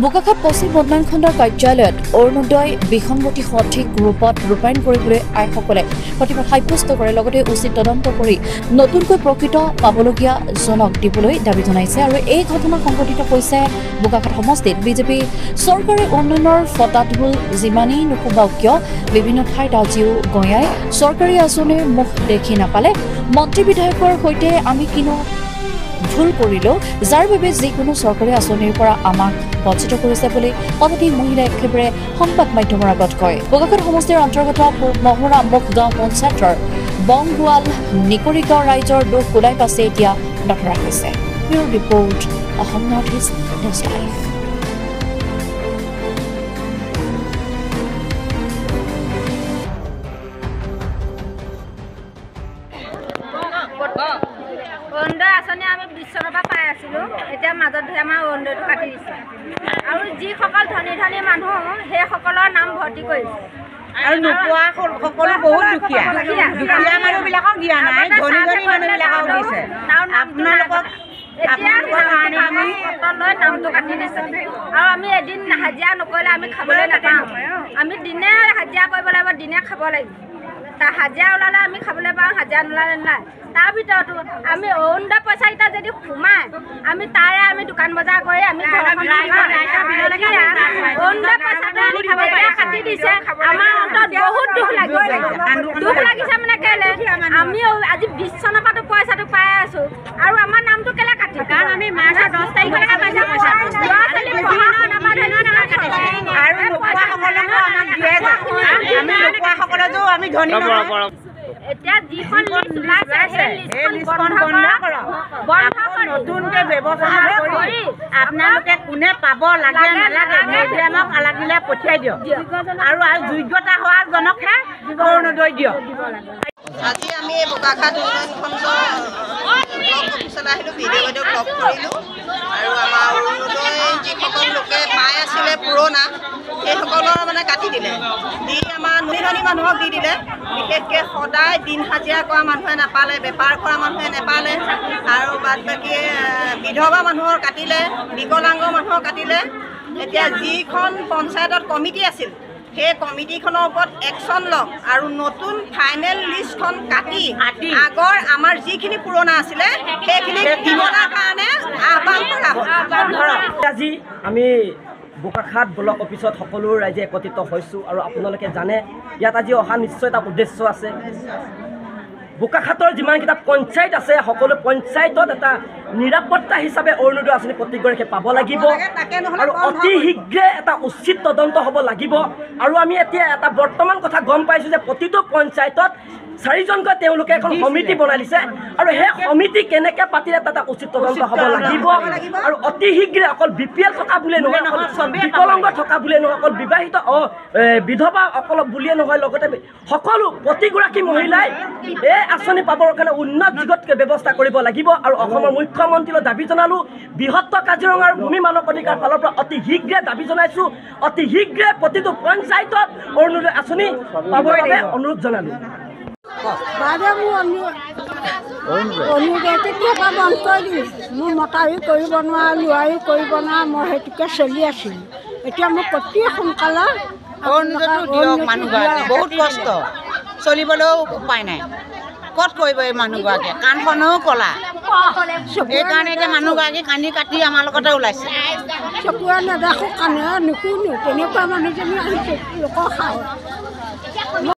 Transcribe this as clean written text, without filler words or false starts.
বোকাখাত পশ্চিম উন্নয়ন খণ্ডৰ কাৰ্যালয়ত অৰুণোদয় বিসংগতি সঠিক ৰূপত ৰূপায়ণ কৰিবলৈ আইসকলে প্ৰতিবাদ সাব্যস্ত কৰে লগতে উচিত তদন্ত কৰি নতুনকৈ প্ৰকৃত পাবলগীয়া জনক দিবলৈ দাবী জনাইছে আৰু এই ঘটনা সংঘটিত হৈছে বোকাখাত সমষ্টিত বিজেপি চৰকাৰে উন্নয়নৰ ফটাঢোল যিমানেই নুশুবাওক কিয় বিভিন্ন ঠাইত আজিও গঞাই চৰকাৰী আঁচনিৰ মুখ দেখি নাপালে মন্ত্ৰী বিধায়কৰ সৈতে আমি কিনো ভুল কৰিলো যাৰ বাবে যিকোনো চৰকাৰী আঁচনিৰ পৰা আমাক বঞ্চিত কৰিছে বুলি শতাধিক মহিলাই একেবাৰে সংবাদ মাধ্যমৰ আগত কয় বোকাখাত সমষ্টিৰ অন্তৰ্গত মহৰা মুখগাঁও পঞ্চায়তৰ বংগোৱাল নিকৰিগাঁও ৰাইজৰ দুখ কোলাই পাছে এতিয়া নধৰা হৈছে bureau report Assam north east news live Orunodoi আঁচনি আমি বিশ্বৰৰ পৰা পাই আছিলোঁ এতিয়া মাজত ধৰি আমাৰ অৰুণোদয়টো কাটি দিছে আৰু যিসকল ধনী ধনী মানুহ সেইসকলৰ নাম ভৰ্তি কৰিছে আৰু নোপোৱা সকলো বহুত দুখীয়া দুখীয়া মানুহবিলাকক দিয়া নাই ধনী ধনী মানুহবিলাকক দিছে আপোনালোকক লৈ নামটো কাটি দিছে আৰু আমি এদিন হাজিৰা নকৰিলে আমি খাবলৈ নাপাওঁ আমি দিনে হাজিৰা কৰিব লাগিব দিনে খাব লাগিব তাৰ হাজিৰা ওলালে আমি খাবলৈ পাওঁ হাজিৰা নোলালে নাই তাৰ ভিতৰতো আমি অৰুণোদয় পইচাকেইটা যদি সোমাই আমি তাৰে আমি দোকান বজাৰ কৰি আমি অৰুণোদয় পইচাটো এতিয়া কাটি দিছে আমাৰ অন্তত বহুত দুখ লাগিছে মানে কেলে আমি আজি 20 চনৰ পৰাতো পইচাটো পাই আছো আৰু আমাৰ নামটো কেলে কাটি কাৰণ আমি মাৰ্চৰ 10 তাৰিখলৈকে পাইছা পইচা ল'ৰা ছোৱালী পঢ়া শুনা আৰু নোপোৱাসকলকো আমাক দিয়ে আমি নোপোৱাসকলকো আমি ধনী নহয় এতিয়া যিখন লিষ্ট ওলাইছে সেই লিষ্টখন বন্ধ কৰক নতুনকৈ ব্যৱস্থা কৰি আপোনালোকে কোনে পাব লাগে নালাগে মিডিয়ামক লাগিলে পঠিয়াই দিয়ক আৰু যোগ্যতা হোৱা জনকহে অৰুণোদয় দিয়ক আজি আমি বোকাখাত উন্নয়ন খণ্ড ব্লক অফিচলৈ আহিলোঁ বিডিঅ' বাইদেউক লগ কৰিলোঁ আৰু আমাৰ অৰুণোদয় যিসকল লোকে পাই আছিলে পুৰণা সেইসকলৰ মানে কাটি দিলে দি আমাৰ ধনী ধনী মানুহক দি দিলে বিশেষকৈ সদায় দিন হাজিৰা কৰা মানুহে নাপালে বেপাৰ কৰা মানুহে নাপালে আৰু বাদ বাকী বিধৱা মানুহৰ কাটিলে বিকলাংগ মানুহৰ কাটিলে এতিয়া যিখন পঞ্চায়তত কমিটি আছিল সেই কমিটিখনৰ ওপৰত একশ্যন লওক আৰু নতুন ফাইনেল লিষ্টখন কাটি আগৰ আমাৰ যিখিনি পুৰণা আছিলে সেইখিনি দিবলৈ কাৰণে আহ্বান কৰা হ'ল আজি আমি বোকাখাত ব্লক অফিচত সকলো ৰাইজে একত্ৰিত হৈছোঁ আৰু আপোনালোকে জানে ইয়াত আজি অহা নিশ্চয় এটা উদ্দেশ্য আছে বোকাখাতৰ যিমানকেইটা পঞ্চায়ত আছে সকলো পঞ্চায়তত এটা নিৰাপত্তা হিচাপে অৰুণোদয় আঁচনি প্ৰতিগৰাকীয়ে পাব লাগিব আৰু অতি শীঘ্ৰে এটা উচিত তদন্ত হ'ব লাগিব আৰু আমি এতিয়া এটা বৰ্তমান কথা গম পাইছোঁ যে প্ৰতিটো পঞ্চায়তত 4জনকৈ তেওঁলোকে এখন সমিতি বনাই দিছে আৰু সেই সমিতি কেনেকৈ পাতিলে তাত উচিত তদন্ত হ'ব লাগিব আৰু অতি শীঘ্ৰে অকল BPL থকা বুলিয়ে নহয় বিকলাংগ থকা বুলিয়ে নহয় অকল বিবাহিত বিধৱা অকল বুলিয়ে নহয় লগতে সকলো প্ৰতিগৰাকী মহিলাই এই আঁচনি পাবৰ কাৰণে উন্নত যুগত ব্যৱস্থা কৰিব লাগিব আৰু অসমৰ মুখ্যমন্ত্ৰীলৈ দাবী জনালোঁ বৃহত্তৰ কাজিৰঙাৰ ভূমি মানৱ অধিকাৰ ফালৰ পৰা অতি শীঘ্ৰে দাবী জনাইছোঁ অতি শীঘ্ৰে প্ৰতিটো পঞ্চায়তত অৰুণোদয় আঁচনি পাবৰ বাবে অনুৰোধ জনালোঁ বাইদেউ মোৰ অৰুণোদয়টো কিবা বন্ধ কৰি দিলোঁ মোৰ মতায়ো কৰিব নোৱাৰা ল'ৰায়ো কৰিব নোৱাৰা মই সেইটোকে চলি আছিলোঁ এতিয়া মোক অতি সোনকালে অৰুণোদয়টো দিয়ক মানুহগৰাকী বহুত কষ্ট চলিবলৈও উপায় নাই ক'ত কৰিব এই মানুহগৰাকীয়ে কাণখনেও ক'লা সেইকাৰণে এতিয়া মানুহগৰাকী কান্দি কাটি আমাৰ লগতে ওলাইছে চকুৱে নেদেখোঁ কাণেৰে নুশুনো তেনেকুৱা মানুহজনী আহিছে লোকৰ সাহস